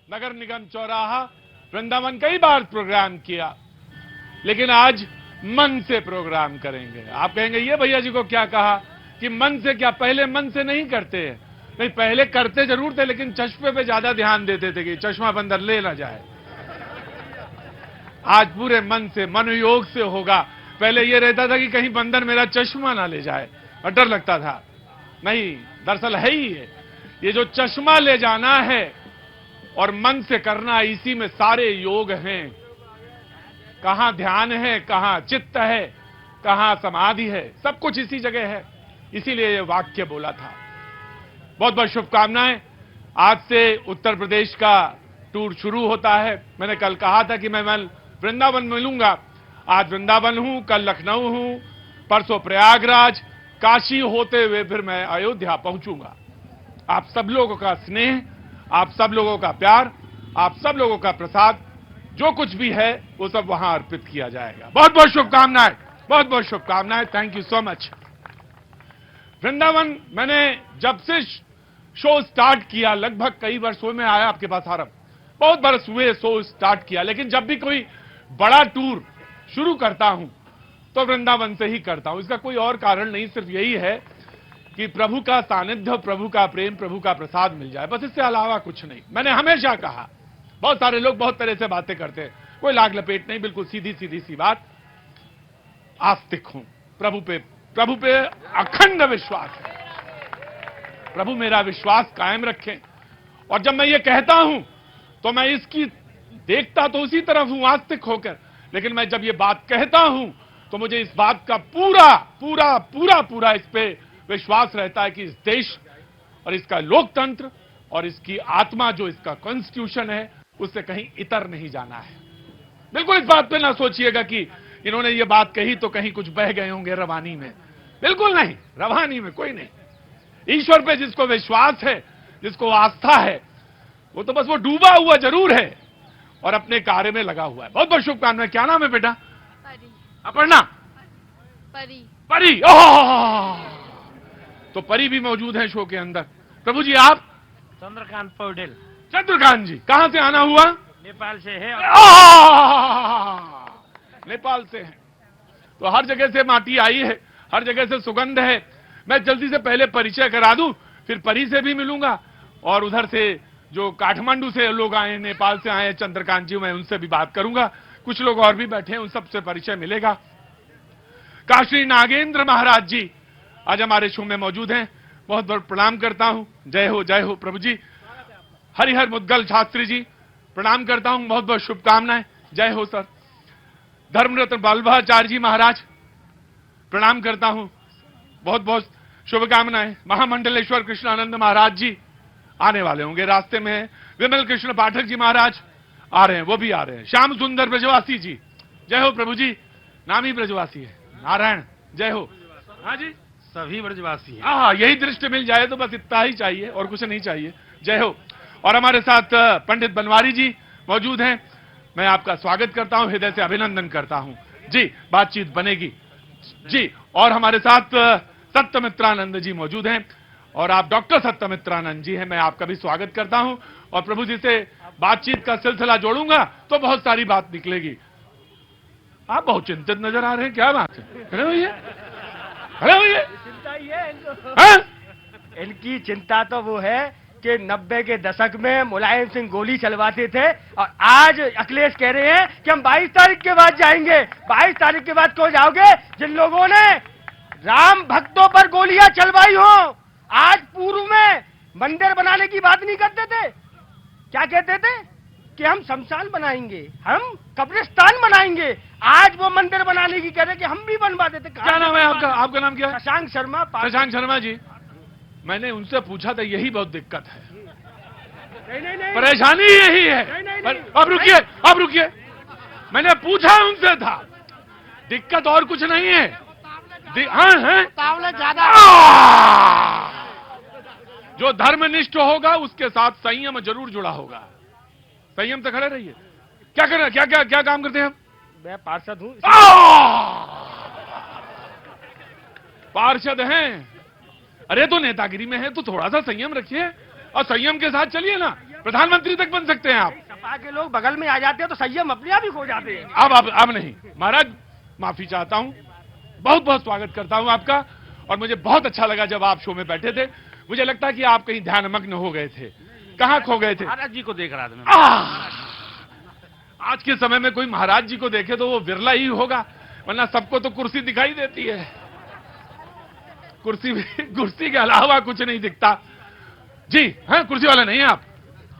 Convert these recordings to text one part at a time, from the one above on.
नगर निगम चौराहा, वृंदावन कई बार प्रोग्राम किया, लेकिन आज मन से प्रोग्राम करेंगे। आप कहेंगे ये भैया जी को क्या कहा कि मन से क्या, पहले मन से नहीं करते हैं। नहीं, पहले करते जरूर थे, लेकिन चश्मे पे ज्यादा ध्यान देते थे कि चश्मा बंदर ले ना जाए। आज पूरे मन से, मनोयोग से होगा। पहले ये रहता था कि कहीं बंदर मेरा चश्मा ना ले जाए और डर लगता था। नहीं, दरअसल है ही ये जो चश्मा ले जाना है और मन से करना, इसी में सारे योग हैं। कहां ध्यान है, कहां चित्त है, कहां समाधि है, सब कुछ इसी जगह है। इसीलिए ये वाक्य बोला था। बहुत बहुत शुभकामनाएं। आज से उत्तर प्रदेश का टूर शुरू होता है। मैंने कल कहा था कि मैं वृंदावन मिलूंगा। आज वृंदावन हूं, कल लखनऊ हूं, परसों प्रयागराज, काशी होते हुए फिर मैं अयोध्या पहुंचूंगा। आप सब लोगों का स्नेह, आप सब लोगों का प्यार, आप सब लोगों का प्रसाद, जो कुछ भी है वो सब वहां अर्पित किया जाएगा। बहुत बहुत शुभकामनाएं, बहुत बहुत शुभकामनाएं। Thank you so much. Vrindavan मैंने जब से शो स्टार्ट किया, लगभग कई वर्षों में आया आपके पास आ रहा, बहुत बरस हुए शो स्टार्ट किया, लेकिन जब भी कोई बड़ा टूर शुरू करता हूं तो वृंदावन से ही करता हूं। इसका कोई और कारण नहीं, सिर्फ यही है कि प्रभु का सानिध्य, प्रभु का प्रेम, प्रभु का प्रसाद मिल जाए, बस इससे अलावा कुछ नहीं। मैंने हमेशा कहा, बहुत सारे लोग बहुत तरह से बातें करते हैं, कोई लाग लपेट नहीं, बिल्कुल सीधी सीधी सी बात। आस्तिक हूं, प्रभु पे अखंड विश्वास है। प्रभु मेरा विश्वास कायम रखें। और जब मैं ये कहता हूं तो मैं इसकी देखता तो उसी तरफ हूं, आस्तिक होकर, लेकिन मैं जब ये बात कहता हूं तो मुझे इस बात का पूरा पूरा पूरा पूरा इस पे विश्वास रहता है कि इस देश और इसका लोकतंत्र और इसकी आत्मा, जो इसका कॉन्स्टिट्यूशन है, उससे कहीं इतर नहीं जाना है। बिल्कुल इस बात पे ना सोचिएगा कि इन्होंने ये बात कही तो कहीं कुछ बह गए होंगे रवानी में। बिल्कुल नहीं, रवानी में कोई नहीं। ईश्वर पे जिसको विश्वास है, जिसको आस्था है, वो तो बस वो डूबा हुआ जरूर है और अपने कार्य में लगा हुआ है। बहुत बहुत शुभकामनाएं। क्या नाम है बेटा? परी। अपर्णा? परी। परी। ओह, तो परी भी मौजूद है शो के अंदर। प्रभु जी आप? चंद्रकांत पौडेल। चंद्रकांत जी, कहां से आना हुआ? नेपाल से है। नेपाल से है, तो हर जगह से माटी आई है, हर जगह से सुगंध है। मैं जल्दी से पहले परिचय करा दूं, फिर परी से भी मिलूंगा, और उधर से जो काठमांडू से लोग आए, नेपाल से आए चंद्रकांत जी, मैं उनसे भी बात करूंगा। कुछ लोग और भी बैठे हैं, उन सबसे परिचय मिलेगा। काशी नागेंद्र महाराज जी आज हमारे शो में मौजूद हैं, बहुत बहुत प्रणाम करता हूं। जय हो प्रभु जी। हरिहर मुद्गल शास्त्री जी प्रणाम करता हूं, बहुत बहुत शुभकामनाएं। जय हो सर। धर्मरत्न बल्लभाचार्य जी महाराज प्रणाम करता हूं, बहुत बहुत शुभकामनाएं। महामंडलेश्वर कृष्णानंद महाराज जी आने वाले होंगे, रास्ते में है। विमल कृष्ण पाठक जी महाराज आ रहे हैं, वो भी आ रहे हैं। श्याम सुंदर ब्रजवासी जी, जय हो प्रभु जी। नाम ही ब्रजवासी है, नारायण। जय हो। हाँ जी, सभी ब्रजवासी हैं। हाँ, यही दृष्टि मिल जाए तो बस इतना ही चाहिए और कुछ नहीं चाहिए। जय हो। और हमारे साथ पंडित बनवारी जी मौजूद हैं, मैं आपका स्वागत करता हूं, हृदय से अभिनंदन करता हूं जी। बातचीत बनेगी जी। और हमारे साथ सत्यमित्रानंद जी मौजूद हैं, और आप डॉक्टर सत्यमित्रानंद जी हैं, मैं आपका भी स्वागत करता हूं। और प्रभु जी से बातचीत का सिलसिला जोड़ूंगा तो बहुत सारी बात निकलेगी। आप बहुत चिंतित नजर आ रहे हैं, क्या बात है? खड़े होइए, खड़े होइए। चिंता ये है हाँ? इनकी चिंता तो वो है कि 90 के दशक में मुलायम सिंह गोली चलवाते थे, और आज अखिलेश कह रहे हैं कि हम 22 तारीख के बाद जाएंगे। 22 तारीख के बाद क्यों जाओगे? जिन लोगों ने राम भक्तों पर गोलियां चलवाई हो, आज पूर्व में मंदिर बनाने की बात नहीं करते थे, क्या कहते थे कि हम शमशान बनाएंगे, हम कब्रिस्तान बनाएंगे। आज वो मंदिर बनाने की कह रहे कि हम भी बनवा देते। क्या नाम है आपका? आपका नाम क्या है? शशांक शर्मा। शशांक शर्मा जी, मैंने उनसे पूछा था, यही बहुत दिक्कत है। नहीं, परेशानी यही है। नहीं। अब रुकिए, अब रुकिए, मैंने पूछा उनसे था, दिक्कत और कुछ नहीं है। हाँ है ज्यादा। जो धर्मनिष्ठ होगा उसके साथ संयम जरूर जुड़ा होगा। संयम से खड़े रहिए। क्या कर रहे हैं? क्या काम करते हैं आप? मैं पार्षद हूँ। पार्षद हैं? अरे तो नेतागिरी में है तो थोड़ा सा संयम रखिए और संयम के साथ चलिए ना। प्रधानमंत्री तक बन सकते हैं आप। सपा के लोग बगल में आ जाते हैं तो संयम अपने आप ही खो जाते हैं। अब नहीं महाराज, माफी चाहता हूं, बहुत बहुत स्वागत करता हूं आपका। और मुझे बहुत अच्छा लगा जब आप शो में बैठे थे। मुझे लगता है कि आप कहीं ध्यानमग्न हो गए थे, कहां खो गए थे? महाराज जी को देख रहा था मैं। आज के समय में कोई महाराज जी को देखे तो वो विरला ही होगा, वरना सबको तो कुर्सी दिखाई देती है। कुर्सी के अलावा कुछ नहीं दिखता। जी हाँ, कुर्सी वाले नहीं हैं आप।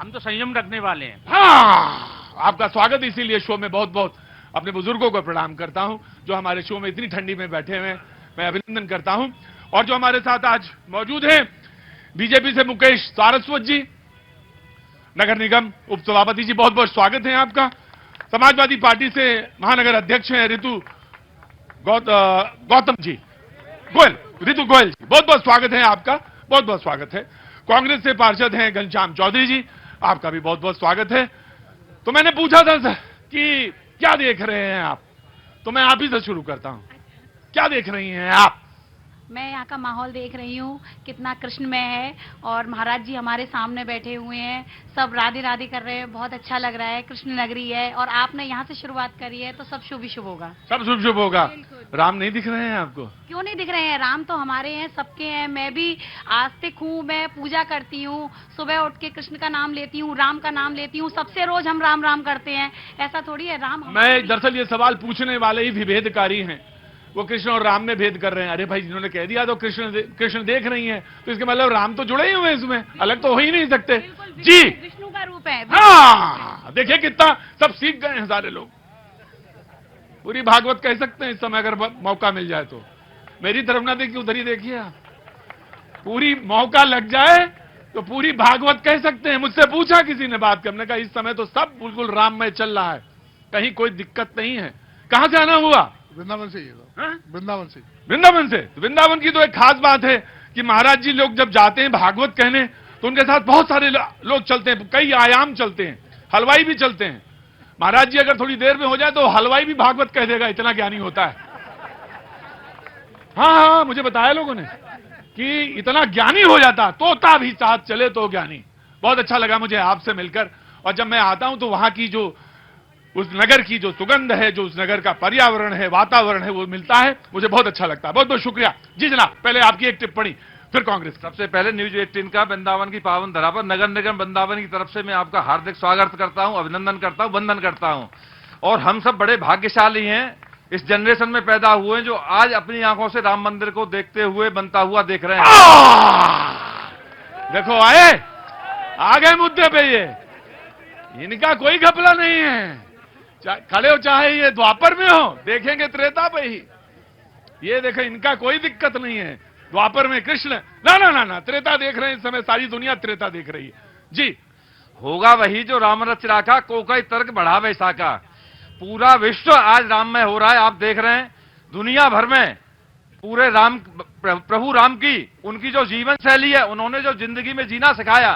हम तो संयम रखने वाले हैं। हाँ, आपका स्वागत इसीलिए शो में। बहुत बहुत अपने बुजुर्गों को प्रणाम करता हूं जो हमारे शो में इतनी ठंडी में बैठे हुए हैं, मैं अभिनंदन करता हूं। और जो हमारे साथ आज मौजूद हैं, बीजेपी से मुकेश सारस्वत जी, नगर निगम उप सभापति जी, बहुत बहुत स्वागत है आपका। समाजवादी पार्टी से महानगर अध्यक्ष हैं गौतम जी गोयल, ऋतु गोयल जी, बहुत बहुत स्वागत है आपका, बहुत बहुत स्वागत है। कांग्रेस से पार्षद हैं घनश्याम चौधरी जी, आपका भी बहुत बहुत स्वागत है। तो मैंने पूछा था सर कि क्या देख रहे हैं आप, तो मैं आप ही से शुरू करता हूं। क्या देख रही हैं आप? मैं यहाँ का माहौल देख रही हूँ, कितना कृष्णमय है और महाराज जी हमारे सामने बैठे हुए हैं, सब राधे राधे कर रहे हैं, बहुत अच्छा लग रहा है। कृष्ण नगरी है और आपने यहाँ से शुरुआत करी है तो सब शुभ ही शुभ होगा। सब शुभ शुभ होगा। राम नहीं दिख रहे हैं आपको? क्यों नहीं दिख रहे हैं? राम तो हमारे हैं, सबके हैं। मैं भी आस्तिक हूँ, मैं पूजा करती हूँ, सुबह उठ के कृष्ण का नाम लेती हूँ, राम का नाम लेती हूँ, सबसे रोज हम राम राम करते हैं। ऐसा थोड़ी है राम। मैं दरअसल ये सवाल पूछने वाले ही विभेदकारी हैं, वो कृष्ण और राम में भेद कर रहे हैं। अरे भाई, जिन्होंने कह दिया तो कृष्ण देख रही हैं, तो इसके मतलब राम तो जुड़े ही हुए हैं, इसमें अलग तो हो ही नहीं सकते। जी, विष्णु का रूप है। हाँ, देखिए कितना सब सीख गए हैं सारे लोग। पूरी भागवत कह सकते हैं इस समय अगर मौका मिल जाए तो। मेरी तरफ ना देखिए, उधर ही देखिए आप। पूरी मौका लग जाए तो पूरी भागवत कह सकते हैं। मुझसे पूछा किसी ने बात करने का, इस समय तो सब बिल्कुल राम में चल रहा है, कहीं कोई दिक्कत नहीं है। कहां से आना हुआ? वृंदावन से ही है। वृंदावन से। वृंदावन से। तो वृंदावन की तो एक खास बात है कि महाराज जी लोग जब जाते हैं भागवत कहने तो उनके साथ बहुत सारे लोग चलते हैं, कई आयाम चलते हैं, हलवाई भी चलते हैं। महाराज जी अगर थोड़ी देर में हो जाए तो हलवाई भी भागवत कह देगा, इतना ज्ञानी होता है। हाँ, मुझे बताया लोगों ने कि इतना ज्ञानी हो जाता, तोता भी साथ चले तो ज्ञानी। बहुत अच्छा लगा मुझे आपसे मिलकर। और जब मैं आता हूं तो वहां की जो उस नगर की जो सुगंध है, जो उस नगर का पर्यावरण है, वातावरण है, वो मिलता है, मुझे बहुत अच्छा लगता है। बहुत बहुत शुक्रिया। जी जनाब, पहले आपकी एक टिप्पणी, फिर कांग्रेस। सबसे पहले न्यूज 18 का वृंदावन की पावन धरा पर नगर निगम वृंदावन की तरफ से मैं आपका हार्दिक स्वागत करता हूं, अभिनंदन करता हूं, वंदन करता हूं। और हम सब बड़े भाग्यशाली हैं, इस जनरेशन में पैदा हुए हैं जो आज अपनी आंखों से राम मंदिर को देखते हुए बनता हुआ देख रहे हैं। देखो आ गए मुद्दे पे। ये इनका कोई घपला नहीं है, खड़े हो चाहे ये द्वापर में हो, देखेंगे त्रेता पे ही। ये देखें, इनका कोई दिक्कत नहीं है। द्वापर में कृष्ण, ना त्रेता देख रहे हैं इस समय, सारी दुनिया त्रेता देख रही है। जी, होगा वही जो राम रच राखा, कोई तर्क बढ़ावे साका। पूरा विश्व आज राम में हो रहा है, आप देख रहे हैं। दुनिया भर में पूरे राम, प्रभु राम की उनकी जो जीवन शैली है, उन्होंने जो जिंदगी में जीना सिखाया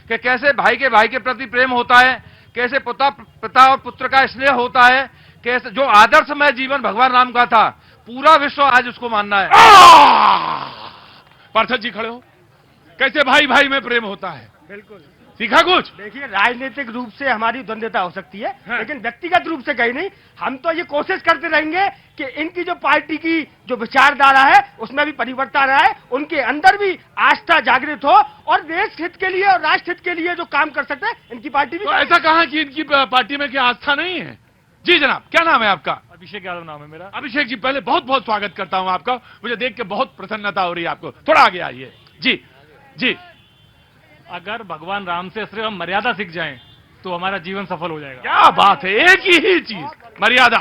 कि कैसे भाई के प्रति प्रेम होता है, कैसे पिता और पुत्र का स्नेह होता है, कैसे जो आदर्शमय जीवन भगवान राम का था, पूरा विश्व आज उसको मानना है। पार्षद जी खड़े हो, कैसे भाई भाई में प्रेम होता है? बिल्कुल सीखा कुछ? देखिए, राजनीतिक रूप से हमारी द्वंद्वता हो सकती है, हाँ। लेकिन व्यक्तिगत रूप से कहीं नहीं। हम तो ये कोशिश करते रहेंगे कि इनकी जो पार्टी की जो विचारधारा है उसमें भी परिवर्तन आए, उनके अंदर भी आस्था जागृत हो और देश हित के लिए और राष्ट्र हित के लिए जो काम कर सकते हैं इनकी पार्टी भी। तो ऐसा कहा कि इनकी पार्टी में क्या आस्था नहीं है? जी जनाब, क्या नाम है आपका? अभिषेक यादव नाम है मेरा। अभिषेक जी, पहले बहुत बहुत स्वागत करता हूं आपका। मुझे देख के बहुत प्रसन्नता हो रही है। आपको थोड़ा आगे आइए। जी जी। अगर भगवान राम से सिर्फ हम मर्यादा सीख जाएं तो हमारा जीवन सफल हो जाएगा। क्या बात है, एक ही चीज, मर्यादा।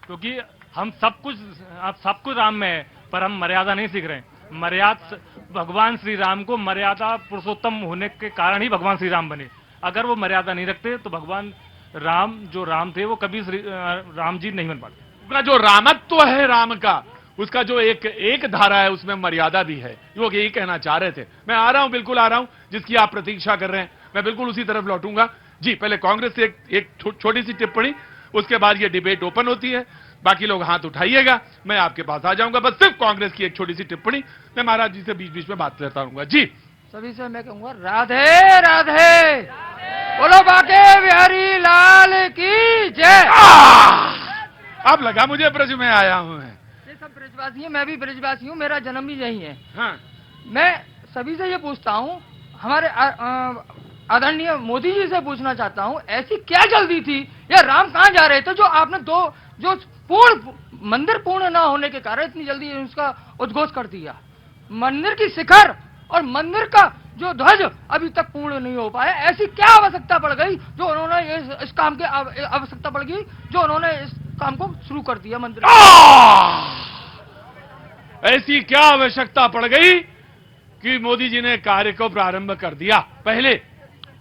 क्योंकि हम सब कुछ राम में है, पर हम मर्यादा नहीं सीख रहे हैं। मर्यादा, भगवान श्री राम को मर्यादा पुरुषोत्तम होने के कारण ही भगवान श्री राम बने। अगर वो मर्यादा नहीं रखते तो भगवान राम जो राम थे वो कभी राम जी नहीं बन पाते। उसका जो रामत्व है राम का, उसका जो एक धारा है, उसमें मर्यादा भी है। लोग यही कहना चाह रहे थे। मैं आ रहा हूं, बिल्कुल आ रहा हूं, जिसकी आप प्रतीक्षा कर रहे हैं, मैं बिल्कुल उसी तरफ लौटूंगा। जी, पहले कांग्रेस से एक छोटी सी टिप्पणी, उसके बाद ये डिबेट ओपन होती है। बाकी लोग हाथ उठाइएगा, मैं आपके पास आ जाऊंगा। बस सिर्फ कांग्रेस की एक छोटी सी टिप्पणी, मैं महाराज जी से बीच बीच में बात करता रहूंगा। जी, सभी से मैं कहूंगा राधे राधे, बोलो बाके बिहारी लाल की जय। अब लगा मुझे ब्रज में आया हूँ मैं। ये सब ब्रजवासी हैं, मैं भी ब्रजवासी हूँ, मेरा जन्म भी यही है। हाँ। मैं सभी से ये पूछता हूँ, हमारे आदरणीय मोदी जी से पूछना चाहता हूँ, ऐसी क्या जल्दी थी, या राम कहाँ जा रहे थे जो आपने जो पूर्ण मंदिर पूर्ण न होने के कारण इतनी जल्दी उसका उद्घोष कर दिया। मंदिर की शिखर और मंदिर का जो ध्वज अभी तक पूर्ण नहीं हो पाया, ऐसी क्या आवश्यकता पड़ गई जो उन्होंने इस काम की आवश्यकता पड़ गई जो उन्होंने इस काम को शुरू कर दिया मंदिर। ऐसी क्या आवश्यकता पड़ गई कि मोदी जी ने कार्य को प्रारंभ कर दिया। पहले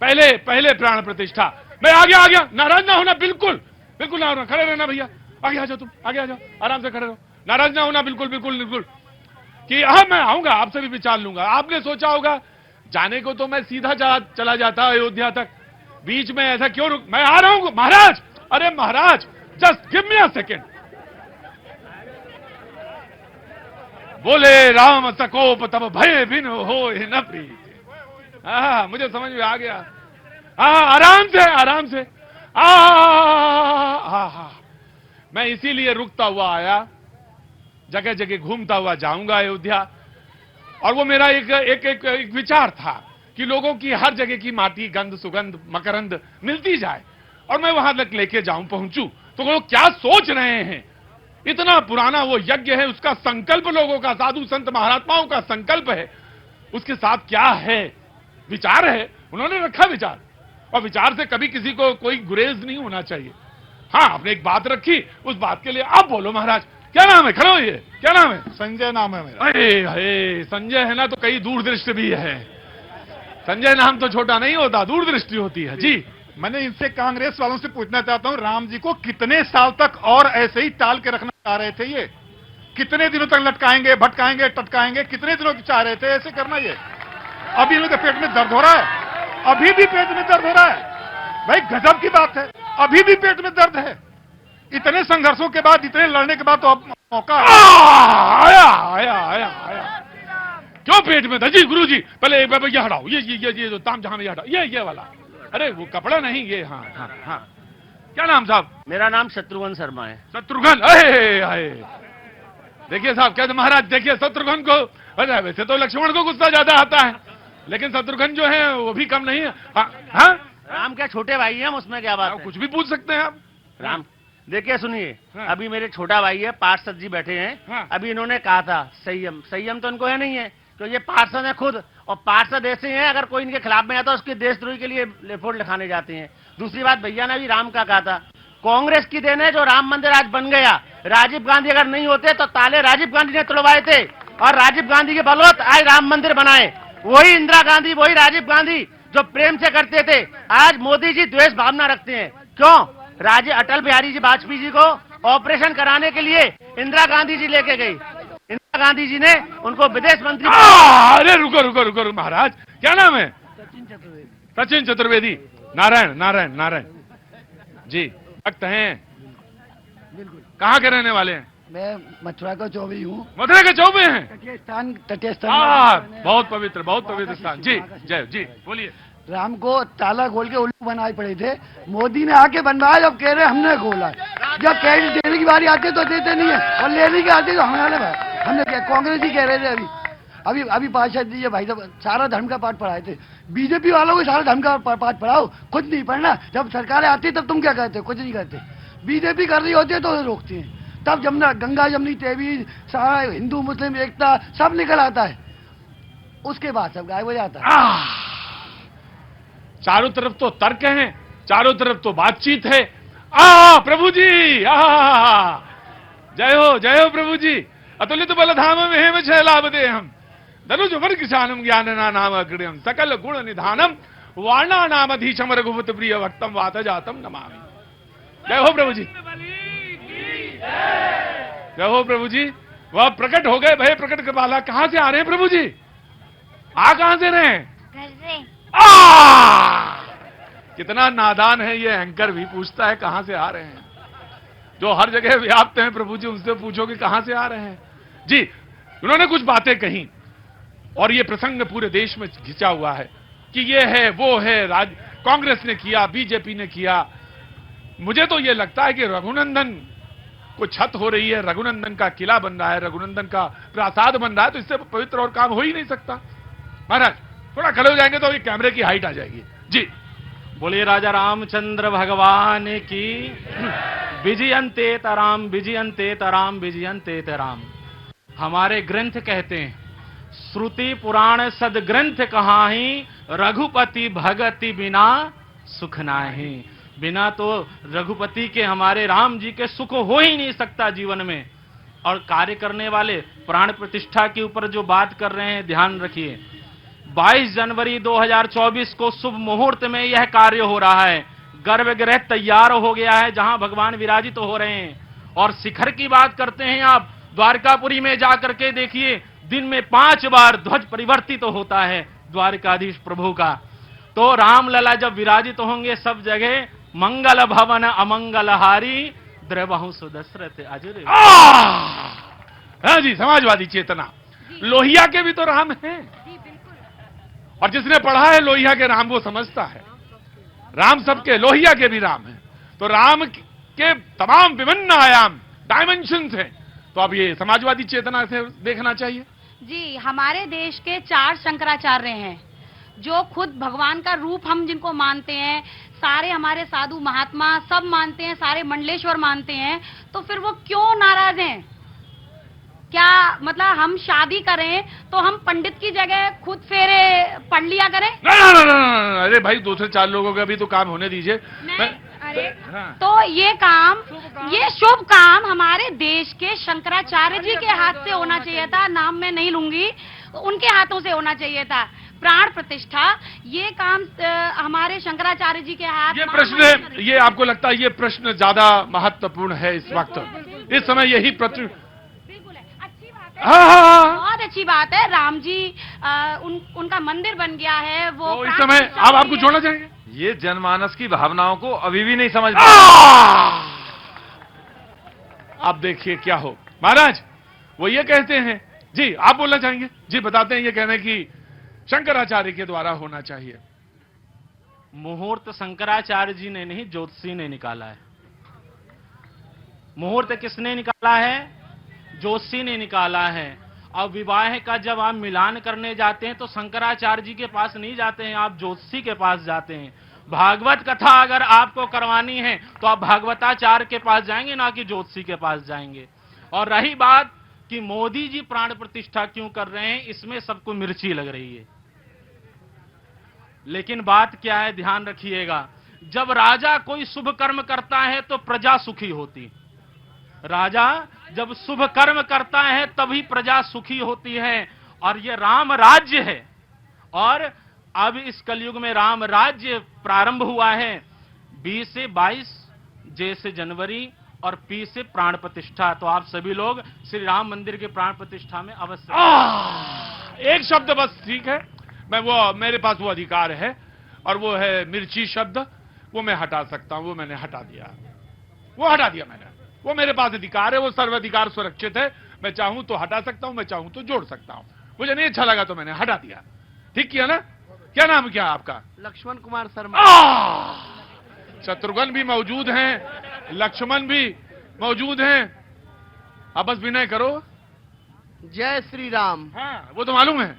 पहले पहले प्राण प्रतिष्ठा। मैं आ गया, नाराज ना होना, बिल्कुल बिल्कुल ना होना, खड़े रहना भैया, आगे आ जाओ, तुम आगे आ जाओ, आराम से खड़े रहो, नाराज ना होना, बिल्कुल बिल्कुल बिल्कुल कि हाँ मैं आऊंगा, आपसे भी विचार लूंगा। आपने सोचा होगा जाने को तो मैं सीधा चला जाता अयोध्या तक, बीच में ऐसा क्यों रुक, मैं आ रहा हूं महाराज। अरे महाराज, just give me a second. बोले राम सकोप तब भय बिन हो न प्रीत। मुझे समझ में आ गया। आराम से आराम से। मैं इसीलिए रुकता हुआ आया, जगह जगह घूमता हुआ जाऊंगा अयोध्या। और वो मेरा एक विचार था कि लोगों की हर जगह की माटी, गंध, सुगंध, मकरंद मिलती जाए और मैं वहां तक लेके जाऊं, पहुंचूं। तो लोग क्या सोच रहे हैं, इतना पुराना वो यज्ञ है, उसका संकल्प लोगों का, साधु संत महात्माओं का संकल्प है, उसके साथ क्या है, विचार है, उन्होंने रखा विचार। और विचार से कभी किसी को कोई गुरेज नहीं होना चाहिए। हाँ, आपने एक बात रखी, उस बात के लिए आप बोलो महाराज। क्या नाम है, खड़े होइए, क्या नाम है? संजय नाम है मेरा। अरे संजय है ना, तो कई दूरदृष्टि भी है। संजय नाम तो छोटा नहीं होता, दूरदृष्टि होती है। जी, मैंने इनसे कांग्रेस वालों से पूछना चाहता हूं, राम जी को कितने साल तक और ऐसे ही टाल के रखना चाह रहे थे? ये कितने दिनों तक लटकाएंगे, भटकाएंगे, टटकाएंगे? कितने दिनों की चाह रहे थे ऐसे करना? ये अभी इनके पेट में दर्द हो रहा है, अभी भी पेट में दर्द हो रहा है। भाई गजब की बात है, अभी भी पेट में दर्द है। इतने संघर्षों के बाद, इतने लड़ने के बाद तो अब मौका आया आया आया आया। क्यों पेट में दर्द? जी गुरु जी, पहले ये हटाओ, ये जो ताम जहां में हटाओ, ये वाला। अरे वो कपड़ा नहीं, ये। हाँ हाँ हाँ। क्या नाम साहब? मेरा नाम शत्रुघ्न शर्मा है। शत्रुघ्न, अरे देखिए साहब, कहते महाराज देखिए शत्रुघ्न को, अरे वैसे तो लक्ष्मण को गुस्सा ज्यादा आता है, लेकिन शत्रुघ्न जो है वो भी कम नहीं है। हाँ, राम क्या छोटे भाई हैं, उसमें क्या बात है? कुछ भी पूछ सकते हैं आप। राम देखिए, सुनिए, हाँ। अभी मेरे छोटा भाई है, पार्षद जी बैठे हैं। हाँ। अभी इन्होंने कहा था संयम तो इनको है नहीं है, तो ये पार्षद है खुद, और पार्षद ऐसे हैं अगर कोई इनके खिलाफ में आता है उसके देशद्रोही के लिए रिपोर्ट लिखाने जाते हैं। दूसरी बात, भैया ने अभी राम का कहा था, कांग्रेस की देन है जो राम मंदिर आज बन गया। राजीव गांधी अगर नहीं होते तो ताले राजीव गांधी ने तुड़वाए थे, और राजीव गांधी के बलवत आज राम मंदिर बनाए। वही इंदिरा गांधी, वही राजीव गांधी जो प्रेम से करते थे, आज मोदी जी द्वेष भावना रखते हैं। क्यों? अटल बिहारी जी वाजपेयी जी को ऑपरेशन कराने के लिए इंदिरा गांधी जी लेके गई, इंदिरा गांधी जी ने उनको विदेश मंत्री। अरे रुको महाराज, क्या नाम है? सचिन चतुर्वेदी। नारायण नारायण नारायण जी, भक्त हैं। कहाँ के रहने वाले हैं? मैं मथुरा का चौबे हूँ। मथुरा के चौबे हैं? तटीय स्थान। बहुत पवित्र स्थान। जी जय जी, बोलिए। राम को ताला खोल के उल्लू बनाए पड़े थे, मोदी ने आके बनवाया। जब कह रहे हमने खोला, जब कैश देने की बारी आती तो देते नहीं है, और लेने की आती तो हमने क्या, कांग्रेस ही कह रहे थे। अभी पार्षद जी भाई साहब सारा धर्म का पाठ पढ़ाए थे। बीजेपी वालों को सारा धर्म का पाठ पढ़ाओ, खुद नहीं पढ़ना। जब सरकारें आती तब तुम क्या कहते? कुछ नहीं कहते। बीजेपी कर रही होती है तो रोकती है। तब जमुना, गंगा जमनी तहवीज, सारा हिंदू मुस्लिम एकता सब निकल आता है, उसके बाद सब गायब हो जाता है। चारों तरफ तो तर्क हैं, चारों तरफ तो बातचीत है। प्रभु जी, जय हो प्रभु जी। अतुलित बलधाम में हेम छैलाभ दे हम, धनुज वर्ग शानम ज्ञानना नाम अग्रम, सकल गुण निधानम, वाणा नाम अधीशम रघुपत प्रिय भक्तम वात जातम नमामि। जय हो प्रभु जी, जय हो प्रभु जी। वह प्रकट हो गए, भय प्रकट कृपाला। कहां से आ रहे हैं प्रभु जी? कहां से रहे हैं? घर से। कितना नादान है ये एंकर भी, पूछता है कहां से आ रहे हैं। जो हर जगह व्याप्त हैं प्रभु जी, उनसे पूछो कि कहां से आ रहे हैं। जी, उन्होंने कुछ बातें कही और ये प्रसंग पूरे देश में घिंचा हुआ है कि ये है वो है, कांग्रेस ने किया, बीजेपी ने किया। मुझे तो ये लगता है कि रघुनंदन को छत हो रही है, रघुनंदन का किला बन रहा है, रघुनंदन का प्रासाद बन रहा है, तो इससे पवित्र और काम हो ही नहीं सकता। महाराज थोड़ा खड़े हो जाएंगे तो ये कैमरे की हाइट आ जाएगी। जी बोलिए राजा रामचंद्र भगवान की। विजयंते तराम विजयंते तराम विजयंते तराम। हमारे ग्रंथ कहते हैं, श्रुति पुराण सदग्रंथ कहाही, रघुपति भगति बिना सुख नाही। बिना तो रघुपति के, हमारे राम जी के सुख हो ही नहीं सकता जीवन में। और कार्य करने वाले प्राण प्रतिष्ठा के ऊपर जो बात कर रहे हैं, ध्यान रखिए, 22 जनवरी 2024 को शुभ मुहूर्त में यह कार्य हो रहा है। गर्भगृह तैयार हो गया है, जहां भगवान विराजित हो रहे हैं। और शिखर की बात करते हैं आप, द्वारकापुरी में जाकर के देखिए, दिन में 5 बार ध्वज परिवर्तित तो होता है द्वारकाधीश प्रभु का। तो रामलला जब विराजित होंगे सब जगह, मंगल भवन अमंगलहारी, द्रवहु सुदशरथ अजर। हाँ जी, समाजवादी चेतना। लोहिया के भी तो राम हैं, और जिसने पढ़ा है लोहिया के राम वो समझता है, राम सबके, लोहिया के भी राम हैं। तो राम के तमाम विभिन्न आयाम, डायमेंशंस हैं। तो अब ये समाजवादी चेतना से देखना चाहिए। जी, हमारे देश के 4 शंकराचार्य हैं, जो खुद भगवान का रूप हम जिनको मानते हैं, सारे हमारे साधु महात्मा सब मानते हैं, सारे मंडलेश्वर मानते हैं। तो फिर वो क्यों नाराज हैं? क्या मतलब हम शादी करें तो हम पंडित की जगह खुद फेरे पढ़ लिया करें? ना, अरे भाई, 2 से 4 लोगों का भी तो काम होने दीजिए। अरे तो ये काम, ये शुभ काम हमारे देश के शंकराचार्य जी के हाथ से होना चाहिए था। नाम मैं नहीं लूंगी, उनके हाथों से होना चाहिए था। प्राण प्रतिष्ठा ये काम हमारे शंकराचार्य जी के हाथ। ये प्रश्न, ये आपको लगता है ये प्रश्न ज्यादा महत्वपूर्ण है इस वक्त, इस समय यही प्रश्न? हाँ, बहुत अच्छी बात है। राम जी उनका मंदिर बन गया है, वो तो इस समय आप आपको जोड़ना चाहेंगे? ये जनमानस की भावनाओं को अभी भी नहीं समझ आप देखिए क्या हो। महाराज वो ये कहते हैं, जी आप बोलना चाहेंगे? जी बताते हैं, ये कहने की शंकराचार्य के द्वारा होना चाहिए। मुहूर्त शंकराचार्य जी ने नहीं, ज्योतिषी ने निकाला है। मुहूर्त किसने निकाला है? ज्योतिषी ने निकाला है। अब विवाह का जब आप मिलान करने जाते हैं तो शंकराचार्य जी के पास नहीं जाते हैं, आप ज्योतिषी के पास जाते हैं। भागवत कथा अगर आपको करवानी है तो आप भागवताचार्य के पास जाएंगे, ना कि ज्योतिषी के पास जाएंगे। और रही बात कि मोदी जी प्राण प्रतिष्ठा क्यों कर रहे हैं, इसमें सबको मिर्ची लग रही है। लेकिन बात क्या है, ध्यान रखिएगा, जब राजा कोई शुभ कर्म करता है तो प्रजा सुखी होती। राजा जब शुभ कर्म करता है तभी प्रजा सुखी होती है। और ये राम राज्य है, और अब इस कलयुग में राम राज्य प्रारंभ हुआ है। 20 से 22 जे से जनवरी और पी से प्राण प्रतिष्ठा। तो आप सभी लोग श्री राम मंदिर के प्राण प्रतिष्ठा में अवश्य। एक शब्द बस ठीक है, मैं वो, मेरे पास वो अधिकार है, और वो है मिर्ची शब्द। वो मैं हटा सकता हूं, वो मैंने हटा दिया, वो हटा दिया मैंने। वो मेरे पास अधिकार है, वो सर्वाधिकार सुरक्षित है। मैं चाहूं तो हटा सकता हूं, मैं चाहूं तो जोड़ सकता हूं। मुझे नहीं अच्छा लगा तो मैंने हटा दिया। ठीक किया ना? क्या नाम क्या आपका? लक्ष्मण कुमार शर्मा। शत्रुघ्न भी मौजूद हैं, लक्ष्मण भी मौजूद हैं। अब बस विनय करो। जय श्री राम। हाँ, वो तो मालूम है।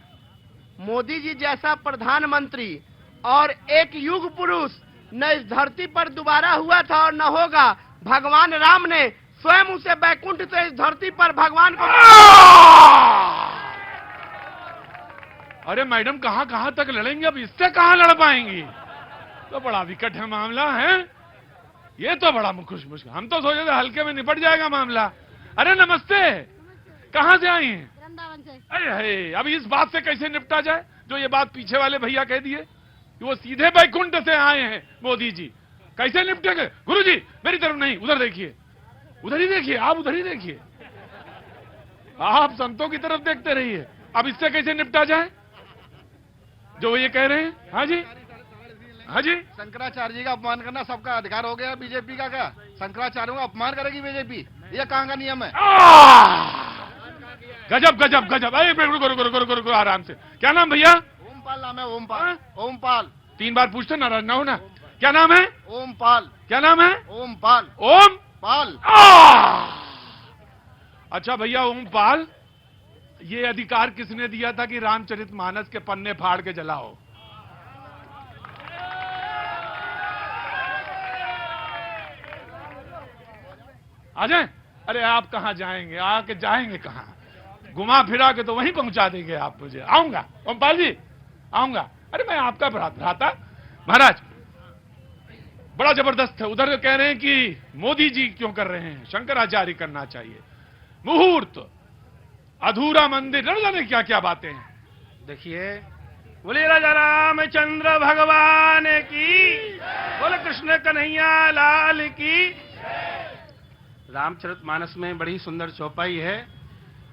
मोदी जी जैसा प्रधानमंत्री और एक युग पुरुष न इस धरती पर दोबारा हुआ था और न होगा। भगवान राम ने स्वयं उसे बैकुंठ से इस धरती पर भगवान को। अरे मैडम, कहां कहां तक लड़ेंगे? अब इससे कहां लड़ पाएंगी? तो बड़ा विकट है मामला है ये, तो बड़ा मुश्किल। हम तो सोचे थे हल्के में निपट जाएगा मामला। अरे नमस्ते, कहां से आई हैं? वृंदावन से। अरे अब इस बात से कैसे निपटा जाए जो ये बात पीछे वाले भैया कह दिए कि वो सीधे बैकुंठ से आए हैं मोदी जी? कैसे निपटेंगे? गुरुजी मेरी तरफ नहीं, उधर देखिए, उधर ही देखिए, आप उधर ही देखिए, आप संतों की तरफ देखते रहिए। अब इससे कैसे निपटा जाए जो ये कह रहे हैं? हाँ जी, हाँ जी। शंकराचार्य जी का अपमान करना सबका अधिकार हो गया बीजेपी का। क्या शंकराचार्यों का अपमान करेगी बीजेपी? ये कहां का नियम है? गजब गजब गजब। अरे रुको रुको रुको रुको रुको, आराम से। क्या नाम भैया? ओमपाल नाम है, ओमपाल। ओमपाल। 3 बार पूछते, नाराज ना हो ना। क्या नाम है? ओमपाल। क्या नाम है? ओमपाल। ओम पाल। अच्छा भैया ओमपाल, ये अधिकार किसने दिया था कि रामचरितमानस के पन्ने फाड़ के जलाओ? आ जाए? अरे आप कहां जाएंगे, आके जाएंगे कहां? घुमा फिरा के तो वहीं पहुंचा देंगे आप मुझे। आऊंगा ओमपाल जी, आऊंगा। अरे मैं आपका भ्राता महाराज, बड़ा जबरदस्त है। उधर कह रहे हैं कि मोदी जी क्यों कर रहे हैं, शंकराचार्य करना चाहिए, मुहूर्त, अधूरा मंदिर, न जाने क्या क्या बातें हैं। देखिए, बोले राजा रामचंद्र भगवान की, बोले कृष्ण कन्हैया लाल की। रामचरितमानस में बड़ी सुंदर चौपाई है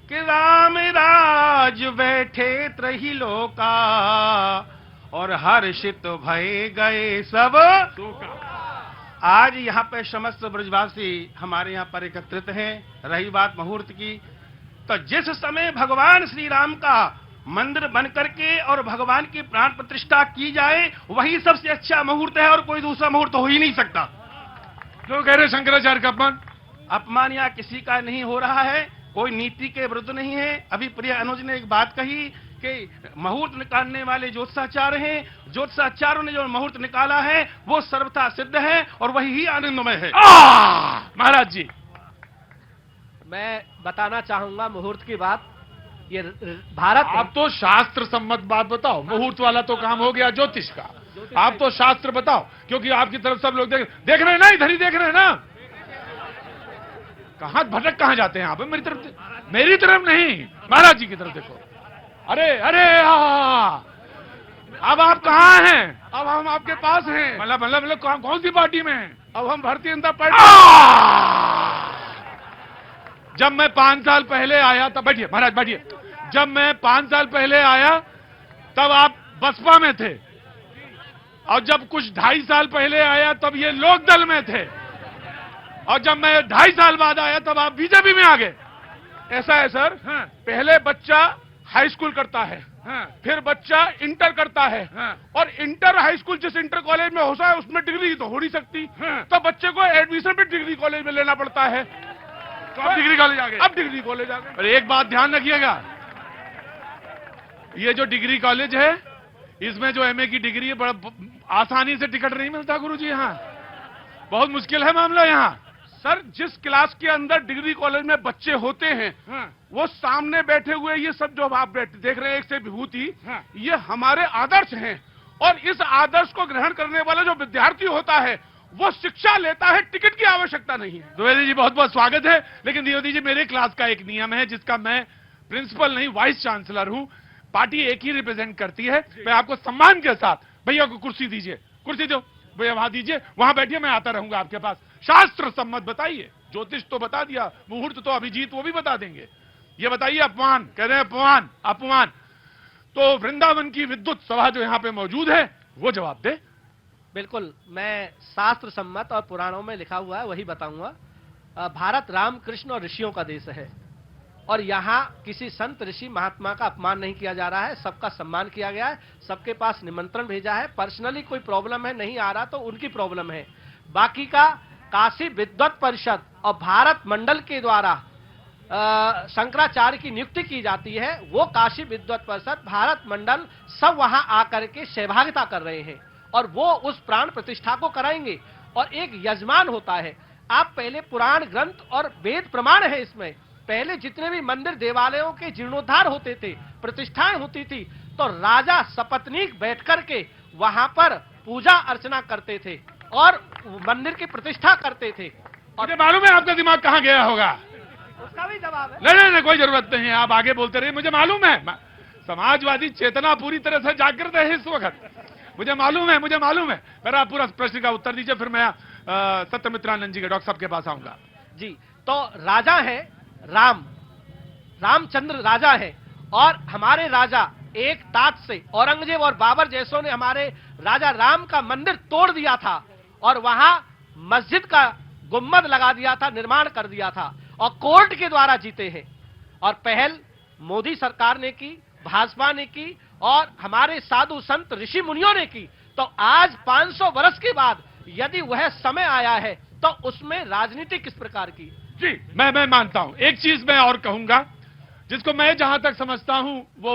कि राम राज बैठे त्रही लोका और हर्षित भय गए सब। आज यहाँ पे समस्त ब्रजवासी हमारे यहाँ पर एकत्रित हैं। रही बात मुहूर्त की, तो जिस समय भगवान श्री राम का मंदिर बन करके और भगवान की प्राण प्रतिष्ठा की जाए, वही सबसे अच्छा मुहूर्त है और कोई दूसरा मुहूर्त हो ही नहीं सकता। क्यों कह रहे शंकराचार्य का अपमान? अपमान यहाँ किसी का नहीं हो रहा है, कोई नीति के विरुद्ध नहीं है। अभी प्रिय अनुज ने एक बात कही कि मुहूर्त निकालने वाले ज्योतिषाचार्य हैं, ज्योतिषाचार्यों ने जो मुहूर्त निकाला है वो सर्वथा सिद्ध है और वही ही आनंदमय है। महाराज जी, मैं बताना चाहूंगा मुहूर्त की बात। ये भारत, आप तो शास्त्र सम्मत बात बताओ। मुहूर्त वाला तो काम हो गया ज्योतिष का, आप तो शास्त्र बताओ, क्योंकि आपकी तरफ सब लोग देख रहे हैं ना, इधर ही देख रहे हैं ना। कहां भटक कहां जाते हैं आप? मेरी तरफ नहीं, महाराज जी की तरफ देखो। अरे अरे अब आप कहां हैं? अब हम आपके पास हैं। मतलब कौन सी पार्टी में हैं? अब हम भारतीय जनता पार्टी। जब मैं 5 साल पहले आया तब, बैठिए महाराज बैठिए, जब मैं 5 साल पहले आया तब आप बसपा में थे, और जब कुछ 2.5 साल पहले आया तब ये लोकदल में थे, और जब मैं 2.5 साल बाद आया तब आप बीजेपी में आ गए। ऐसा है सर। हाँ। पहले बच्चा हाई स्कूल करता है, हाँ। फिर बच्चा इंटर करता है, हाँ। और इंटर हाई स्कूल जिस इंटर कॉलेज में होता है उसमें डिग्री तो हो नहीं सकती, हाँ। तो बच्चे को एडमिशन भी डिग्री कॉलेज में लेना पड़ता है। तो अब डिग्री कॉलेज आ गए। अब डिग्री कॉलेज आ गए। और एक बात ध्यान रखिएगा, ये जो डिग्री कॉलेज है इसमें जो एमए की डिग्री है, बड़ा आसानी से टिकट नहीं मिलता गुरुजी, यहाँ बहुत मुश्किल है मामला। यहाँ सर, जिस क्लास के अंदर डिग्री कॉलेज में बच्चे होते हैं, हाँ। वो सामने बैठे हुए ये सब जो आप देख रहे हैं, एक से विभूति, हाँ। ये हमारे आदर्श हैं, और इस आदर्श को ग्रहण करने वाला जो विद्यार्थी होता है वो शिक्षा लेता है, टिकट की आवश्यकता नहीं है। द्विवेदी जी बहुत बहुत स्वागत है। लेकिन द्विवेदी जी, मेरे क्लास का एक नियम है जिसका मैं प्रिंसिपल नहीं वाइस चांसलर हूं, पार्टी एक ही रिप्रेजेंट करती है। मैं आपको सम्मान के साथ, भैया को कुर्सी दीजिए, कुर्सी दो भैया, वहां दीजिए, वहां बैठिए, मैं आता रहूंगा आपके पास। शास्त्र सम्मत बताइए, ज्योतिष तो बता दिया, मुहूर्त तो अभिजीत वो भी बता देंगे। ये बताइए, अपमान कह रहे हैं, अपमान अपमान। तो वृंदावन की विद्युत सभा जो यहाँ पे मौजूद है वो जवाब दे। बिल्कुल, मैं शास्त्र सम्मत और पुराणों में लिखा हुआ है वही बताऊंगा। भारत राम कृष्ण और ऋषियों का देश है, और यहाँ किसी संत ऋषि महात्मा का अपमान नहीं किया जा रहा है, सबका सम्मान किया गया है, सबके पास निमंत्रण भेजा है। पर्सनली कोई प्रॉब्लम है, नहीं आ रहा तो उनकी प्रॉब्लम है। बाकी का काशी विद्वत परिषद और भारत मंडल के द्वारा शंकराचार्य की नियुक्ति की जाती है, वो काशी विद्वत परिषद, भारत मंडल सब वहां आकर के सहभागिता कर रहे हैं, और वो उस प्राण प्रतिष्ठा को कराएंगे। और एक यजमान होता है। आप पहले पुराण ग्रंथ और वेद प्रमाण है इसमें, पहले जितने भी मंदिर देवालयों के जीर्णोद्धार होते थे, प्रतिष्ठाएं होती थी, तो राजा सपत्नीक बैठ करके वहां पर पूजा अर्चना करते थे और मंदिर की प्रतिष्ठा करते थे। और मुझे मालूम है आपका दिमाग कहां गया होगा, उसका भी जवाब है। नहीं, कोई जरूरत नहीं है, आप आगे बोलते रहिए। मुझे मालूम है समाजवादी चेतना पूरी तरह से जागृत है इस वक्त, मुझे मालूम है। मेरा पूरा प्रश्न का उत्तर दीजिए, फिर मैं सत्यमित्रानंद जी के डॉक्टर साहब के पास आऊंगा। जी, तो राजा है रामचंद्र राजा है, और हमारे राजा एक तात से औरंगजेब और बाबर जैसों ने हमारे राजा राम का मंदिर तोड़ दिया था और वहां मस्जिद का गुम्बद लगा दिया था, निर्माण कर दिया था, और कोर्ट के द्वारा जीते हैं। और पहल मोदी सरकार ने की, भाजपा ने की, और हमारे साधु संत ऋषि मुनियों ने की। तो आज 500 वर्ष के बाद यदि वह समय आया है तो उसमें राजनीति किस प्रकार की? जी, मैं मानता हूं। एक चीज मैं और कहूंगा, जिसको मैं जहां तक समझता हूं वो